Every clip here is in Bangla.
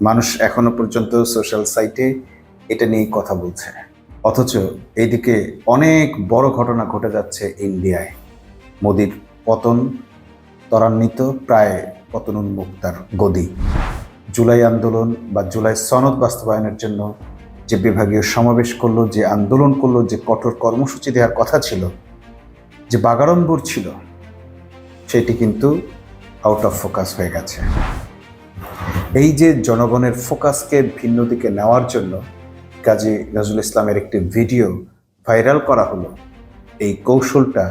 মানুষ এখনো পর্যন্ত সোশ্যাল সাইটে এটা নিয়ে কথা বলছে, অথচ এইদিকে অনেক বড় ঘটনা ঘটে যাচ্ছে ইন্ডিয়ায়। মোদির পতন ত্বরান্বিত, প্রায় পতনোন্মুক্তার গদি। জুলাই আন্দোলন বা জুলাই সনদ বাস্তবায়নের জন্য যে বিভাগীয় সমাবেশ করলো, যে আন্দোলন করলো, যে কঠোর কর্মসূচি দেওয়ার কথা ছিল, যে বাগাড়ম্বর ছিল, সেটি কিন্তু আউট অফ ফোকাস হয়ে গেছে। এই যে জনগণের ফোকাসকে ভিন্ন দিকে নেওয়ার জন্য কাজী নজরুল ইসলামের একটি ভিডিও ভাইরাল করা হলো, এই কৌশলটা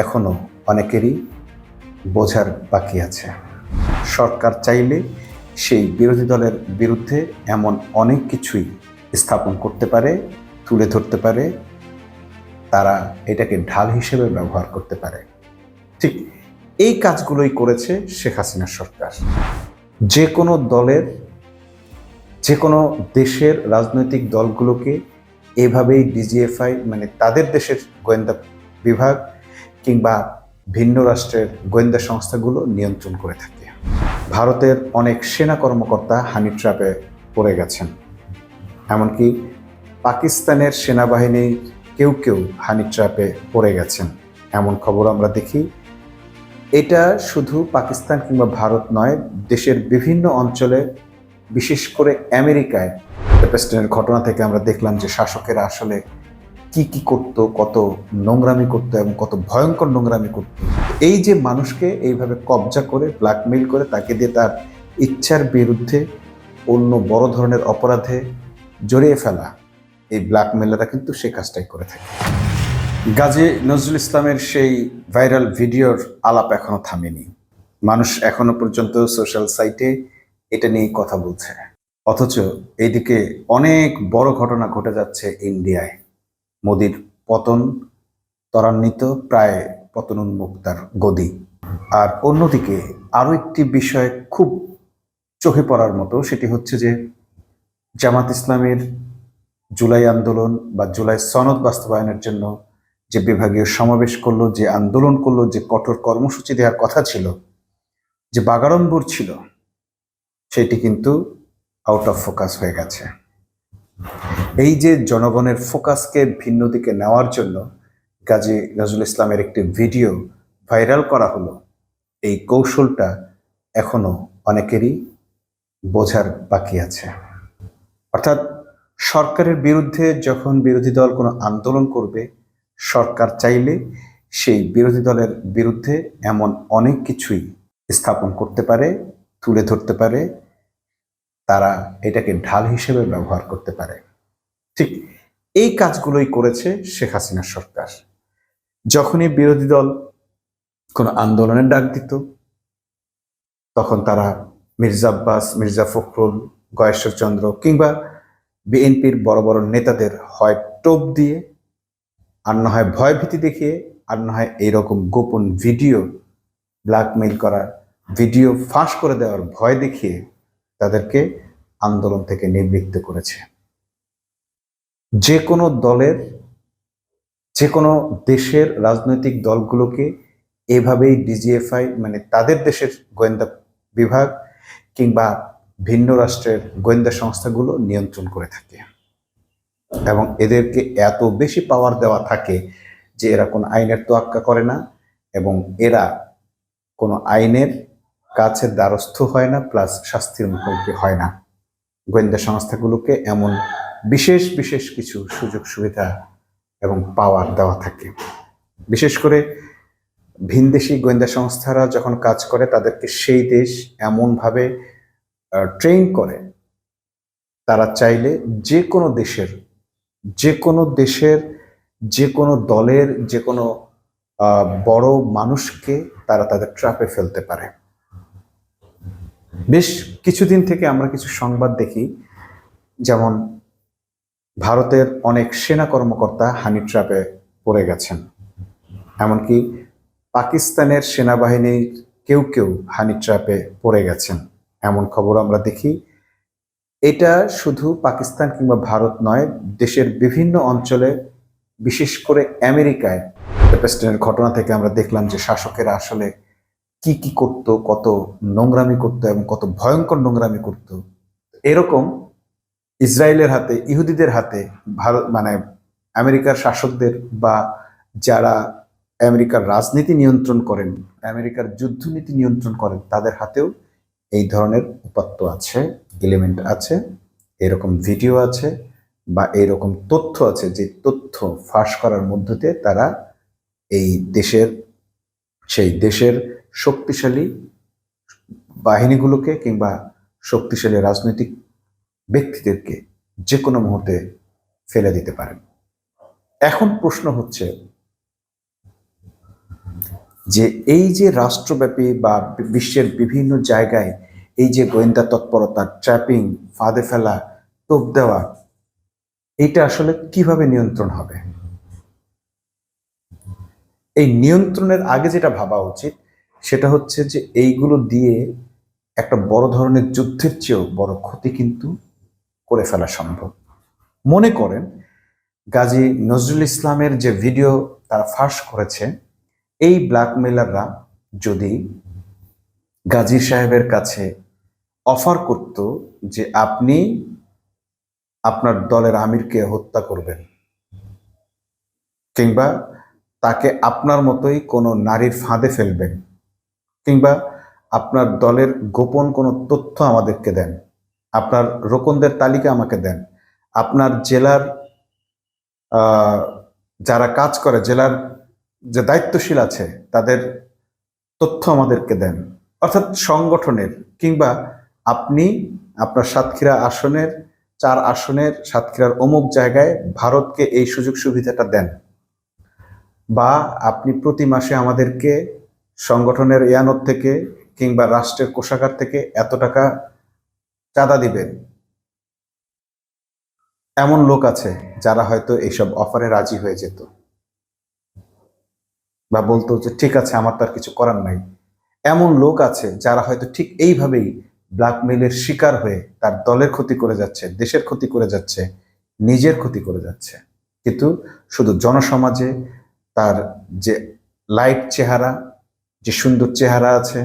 এখনো অনেকেরই বোঝার বাকি আছে। সরকার চাইলে সেই বিরোধী দলের বিরুদ্ধে এমন অনেক কিছুই স্থাপন করতে পারে, তুলে ধরতে পারে, তারা এটাকে ঢাল হিসেবে ব্যবহার করতে পারে। ঠিক এই কাজগুলোই করেছে শেখ হাসিনা সরকার। যে কোনো দলের, যে কোনো দেশের রাজনৈতিক দলগুলোকে এভাবেই ডিজিএফআই মানে তাদের দেশের গোয়েন্দা বিভাগ কিংবা ভিন্ন রাষ্ট্রের গোয়েন্দা সংস্থাগুলো নিয়ন্ত্রণ করে থাকে। ভারতের অনেক সেনা কর্মকর্তা হানি ট্র্যাপে পড়ে গেছেন, এমনকি পাকিস্তানের সেনাবাহিনীর কেউ কেউ হানি ট্র্যাপে পড়ে গেছেন, এমন খবর আমরা দেখি। এটা শুধু পাকিস্তান কিংবা ভারত নয়, দেশের বিভিন্ন অঞ্চলে, বিশেষ করে আমেরিকায় প্রেসিডেন্টের ঘটনা থেকে আমরা দেখলাম যে শাসকেরা আসলে কি কি করত, কত নোংরামি করতো এবং কত ভয়ঙ্কর নোংরামি করত। এই যে মানুষকে এইভাবে কবজা করে ব্ল্যাকমেইল করে তাকে দিয়ে তার ইচ্ছার বিরুদ্ধে অন্য বড় ধরনের অপরাধে জড়িয়ে ফেলা, এই ব্ল্যাকমেলাররা কিন্তু সে কাজটাই করে থাকে। গাজী নজরুল ইসলামের সেই ভাইরাল ভিডিওর আলাপ এখনো থামেনি। মানুষ এখনো পর্যন্ত সোশ্যাল সাইটে এটা নিয়ে কথা বলছে, অথচ এইদিকে অনেক বড় ঘটনা ঘটে যাচ্ছে ইন্ডিয়ায়। মোদির পতন ত্বরান্বিত, প্রায় পতনোন্মুক্তার গদি। আর অন্যদিকে আরো একটি বিষয় খুব চোখে পড়ার মতো, সেটি হচ্ছে যে জামাত ইসলামের জুলাই আন্দোলন বা জুলাই সনদ বাস্তবায়নের জন্য যে বিভাগীয় সমাবেশ করলো, যে আন্দোলন করলো, যে কঠোর কর্মসূচি দেওয়ার কথা ছিল, যে বাগাড়ম্বর ছিল, সেটি কিন্তু আউট অফ ফোকাস হয়ে গেছে। এই যে জনগণের ফোকাসকে ভিন্ন দিকে নেওয়ার জন্য কাজী নজরুল ইসলামের একটি ভিডিও ভাইরাল করা হলো, এই কৌশলটা এখনো অনেকেরই বোঝার বাকি আছে। অর্থাৎ সরকারের বিরুদ্ধে যখন বিরোধী দল কোনো আন্দোলন করবে, সরকার চাইলে সেই বিরোধী দলের বিরুদ্ধে এমন অনেক কিছুই স্থাপন করতে পারে, তুলে ধরতে পারে, তারা এটাকে ঢাল হিসেবে ব্যবহার করতে পারে। ঠিক এই কাজগুলোই করেছে শেখ হাসিনা সরকার। যখনই বিরোধী দল কোনো আন্দোলনের ডাক দিত, তখন তারা মির্জা আব্বাস, মির্জা ফখরুল, গয়েশ্বরচন্দ্র কিংবা বিএনপির বড় বড় নেতাদের হয় টোপ দিয়ে, আর না হয় ভয়ভীতি দেখিয়ে, আর না হয় এইরকম গোপন ভিডিও, ব্ল্যাকমেইল করার ভিডিও ফাঁস করে দেওয়ার ভয় দেখিয়ে তাদেরকে আন্দোলন থেকে নিবৃত্ত করেছে। যে কোনো দলের, যে কোনো দেশের রাজনৈতিক দলগুলোকে এভাবেই ডিজিএফআই মানে তাদের দেশের গোয়েন্দা বিভাগ কিংবা ভিন্ন রাষ্ট্রের গোয়েন্দা সংস্থাগুলো নিয়ন্ত্রণ করে থাকে এবং এদেরকে এত বেশি পাওয়ার দেওয়া থাকে যে এরা কোনো আইনের তোয়াক্কা করে না এবং এরা কোনো আইনের কাছে দ্বারস্থ হয় না, প্লাস শাস্তির মুখোমুখি হয় না। গোয়েন্দা সংস্থাগুলোকে এমন বিশেষ বিশেষ কিছু সুযোগ সুবিধা এবং পাওয়ার দেওয়া থাকে। বিশেষ করে ভিনদেশি গোয়েন্দা সংস্থারা যখন কাজ করে, তাদেরকে সেই দেশ এমনভাবে ট্রেন করে, তারা চাইলে যে কোনো দেশের, যে কোনো দেশের, যে কোনো দলের, যে কোনো বড় মানুষকে তারা তাদের ট্র্যাপে ফেলতে পারে। বেশ কিছুদিন থেকে আমরা কিছু সংবাদ দেখি, যেমন ভারতের অনেক সেনা কর্মকর্তা হানি ট্র্যাপে পড়ে গেছেন, এমনকি পাকিস্তানের সেনাবাহিনীর কেউ কেউ হানি ট্র্যাপে পড়ে গেছেন, এমন খবর আমরা দেখি। এটা শুধু পাকিস্তান কিংবা ভারত নয়, দেশের বিভিন্ন অঞ্চলে, বিশেষ করে আমেরিকায় প্রেসিডেন্টের ঘটনা থেকে আমরা দেখলাম যে শাসকেরা আসলে কি কি করত, কত নোংরামি করতো এবং কত ভয়ঙ্কর নোংরামি করত। এরকম ইসরায়েলের হাতে, ইহুদিদের হাতে, ভারত মানে আমেরিকার শাসকদের বা যারা আমেরিকার রাজনীতি নিয়ন্ত্রণ করেন, আমেরিকার যুদ্ধনীতি নিয়ন্ত্রণ করেন, তাদের হাতেও এই ধরনের উপাত্ত আছে, এলিমেন্ট আছে, এরকম ভিডিও আছে বা এরকম তথ্য আছে, যে তথ্য ফাঁস করার মধ্য দিয়ে তারা এই দেশের, সেই দেশের শক্তিশালী বাহিনীগুলোকে কিংবা শক্তিশালী রাজনৈতিক ব্যক্তিদেরকে যে কোনো মুহূর্তে ফেলে দিতে পারেন। এখন প্রশ্ন হচ্ছে যে এই যে রাষ্ট্রব্যাপী বা বিশ্বের বিভিন্ন জায়গায় এই যে গোয়েন্দা তৎপরতা, ট্র্যাপিং, ফাঁদে ফেলা, টোপ দেওয়া, এইটা আসলে কিভাবে নিয়ন্ত্রণ হবে? এই নিয়ন্ত্রণের আগে যেটা ভাবা উচিত সেটা হচ্ছে যে এইগুলো দিয়ে একটা বড় ধরনের যুদ্ধের চেয়েও বড় ক্ষতি কিন্তু করে ফেলা সম্ভব। মনে করেন গাজী নজরুল ইসলামের যে ভিডিও তারা ফাঁস করেছে, এই ব্ল্যাকমেলাররা যদি গাজী সাহেবের কাছে অফার করত যে আপনি আপনার দলের আমিরকে হত্যা করবেন কিংবা তাকে আপনার মতোই কোনো নারীর ফাঁদে ফেলবেন কিংবা আপনার দলের গোপন কোনো তথ্য আমাদেরকে দেন, আপনার রোকনদের তালিকা আমাকে দেন, আপনার জেলার যারা কাজ করে, জেলার যে দায়িত্বশীল আছে তাদের তথ্য আমাদেরকে দেন, অর্থাৎ সংগঠনের, কিংবা আপনি আপনার সাতক্ষীরা আসনের 4 আসনের সাতক্ষীরার অমুক জায়গায় ভারতকে এই সুযোগ সুবিধাটা দেন, বা আপনি প্রতি মাসে আমাদেরকে সংগঠনের ইয়ানত থেকে কিংবা রাষ্ট্রের কোষাগার থেকে এত টাকা চাঁদা দিবেন। এমন লোক আছে যারা হয়তো এইসব অফারে রাজি হয়ে যেত বা বলতো যে ঠিক আছে, আমার তো আর কিছু করার নাই। এমন লোক আছে যারা হয়তো ঠিক এইভাবেই ব্ল্যাকমেইলের শিকার হয়ে তার দলের ক্ষতি করে যাচ্ছে, দেশের ক্ষতি করে যাচ্ছে, নিজের ক্ষতি করে যাচ্ছে, কিন্তু শুধু জনসমাজে তার যে লাইট চেহারা, যে সুন্দর চেহারা আছে,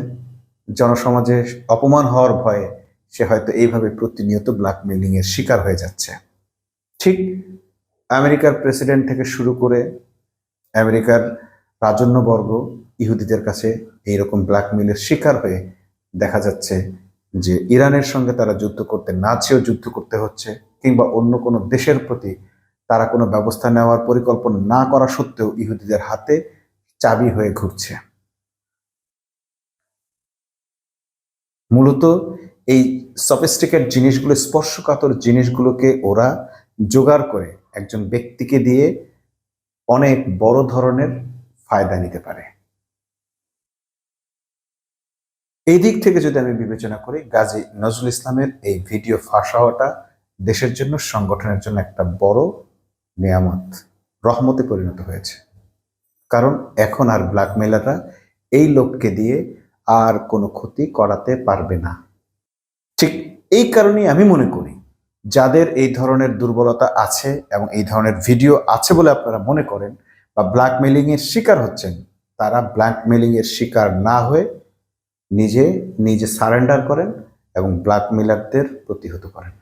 জনসমাজে অপমান হওয়ার ভয়ে সে হয়তো এইভাবে প্রতিনিয়ত ব্ল্যাকমেইলিং এর শিকার হয়ে যাচ্ছে। ঠিক আমেরিকার প্রেসিডেন্ট থেকে শুরু করে আমেরিকার রাজন্যবর্গ ইহুদিদের কাছে এইরকম ব্ল্যাকমেইলের শিকার হয়ে দেখা যাচ্ছে যে ইরানের সঙ্গে তারা যুদ্ধ করতে না চেয়েও যুদ্ধ করতে হচ্ছে, কিংবা অন্য কোনো দেশের প্রতি তারা কোনো ব্যবস্থা নেওয়ার পরিকল্পনা না করা সত্ত্বেও ইহুদিদের হাতে চাবি হয়ে ঘুরছে। মূলত এই সফিস্টিকেট জিনিসগুলো, স্পর্শকাতর জিনিসগুলোকে ওরা জোগাড় করে একজন ব্যক্তিকে দিয়ে অনেক বড় ধরনের ফায়দা নিতে পারে। এই দিক থেকে যদি আমি বিবেচনা করি, গাজী নজরুল ইসলামের এই ভিডিও ফাঁস হওয়াটা দেশের জন্য, সংগঠনের জন্য একটা বড় নিয়ামত, রহমতে পরিণত হয়েছে। কারণ এখন আর ব্ল্যাকমেলাররা এই লোককে দিয়ে আর কোনো ক্ষতি করাতে পারবে না। ঠিক এই কারণেই আমি মনে করি যাদের এই ধরনের দুর্বলতা আছে এবং এই ধরনের ভিডিও আছে বলে আপনারা মনে করেন বা ব্ল্যাকমেলিং এর শিকার হচ্ছেন, তারা ব্ল্যাকমেলিং এর শিকার না হয়ে নিজে নিজে সারেন্ডার করেন এবং ব্ল্যাকমেলারদের প্রতিহত করেন।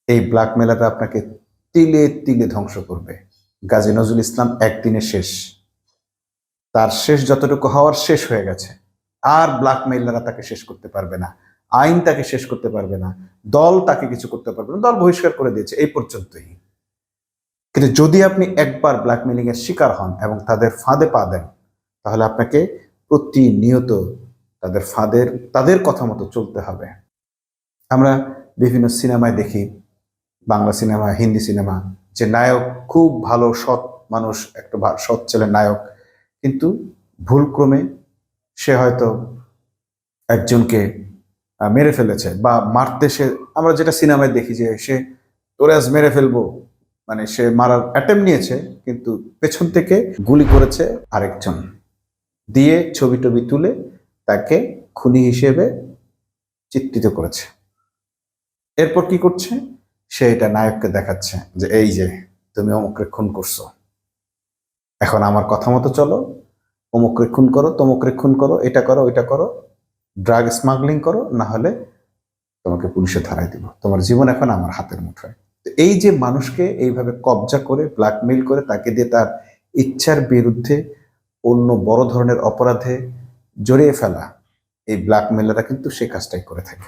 এই ব্ল্যাকমেলাররা আপনাকে তিলে তিলে ধ্বংস করবে। গাজী নজরুল ইসলাম একদিনে শেষ, তার শেষ যতটুকু হওয়ার শেষ হয়ে গেছে। আর ব্ল্যাকমেলাররা তাকে শেষ করতে পারবে না, আইন তাকে শেষ করতে পারবে না, দল তাকে কিছু করতে পারবে না, দল বহিষ্কার করে দিয়েছে, এই পর্যন্তই। কিন্তু যদি আপনি একবার ব্ল্যাকমেলিং এর শিকার হন এবং তাদের ফাঁদে পা দেন, তাহলে আপনাকে প্রতিনিয়ত তাদের কথা মতো চলতে হবে। আমরা বিভিন্ন সিনেমায় দেখি, বাংলা সিনেমা, হিন্দি সিনেমা, যে নায়ক খুব ভালো সৎ মানুষ, একটা সৎ ছেলে নায়ক, কিন্তু ভুলক্রমে সে হয়তো একজনকে মেরে ফেলেছে বা মারতে, সে আমরা যেটা সিনেমায় দেখি যে সে তোরে আজ মেরে ফেলবো, মানে সে মারার অ্যাটেম্প নিয়েছে কিন্তু পেছন থেকে গুলি করেছে আরেকজন, দিয়ে ছবি টবি তুলে তাকে খুনি হিসেবে চিত্রিত করেছে। এরপর কি করছে, সে এটা নায়ককে দেখাচ্ছে যে এই যে তুমি অমুকরে খুন করছো, এখন আমার কথা মতো চলো, অমুকরে খুন করো, তমুকরে খুন করো, এটা করো, ওইটা করো, ড্রাগ স্মাগলিং করো, না হলে তোমাকে পুলিশে ধরাই দিব, তোমার জীবন এখন আমার হাতের মুঠোয়। তো এই যে মানুষকে এইভাবে কবজা করে ব্ল্যাকমেইল করে তাকে দিয়ে তার ইচ্ছার বিরুদ্ধে অন্য বড় ধরনের অপরাধে জড়িয়ে ফেলা, এই ব্ল্যাকমেলাররা কিন্তু সে কাজটাই করে থাকে।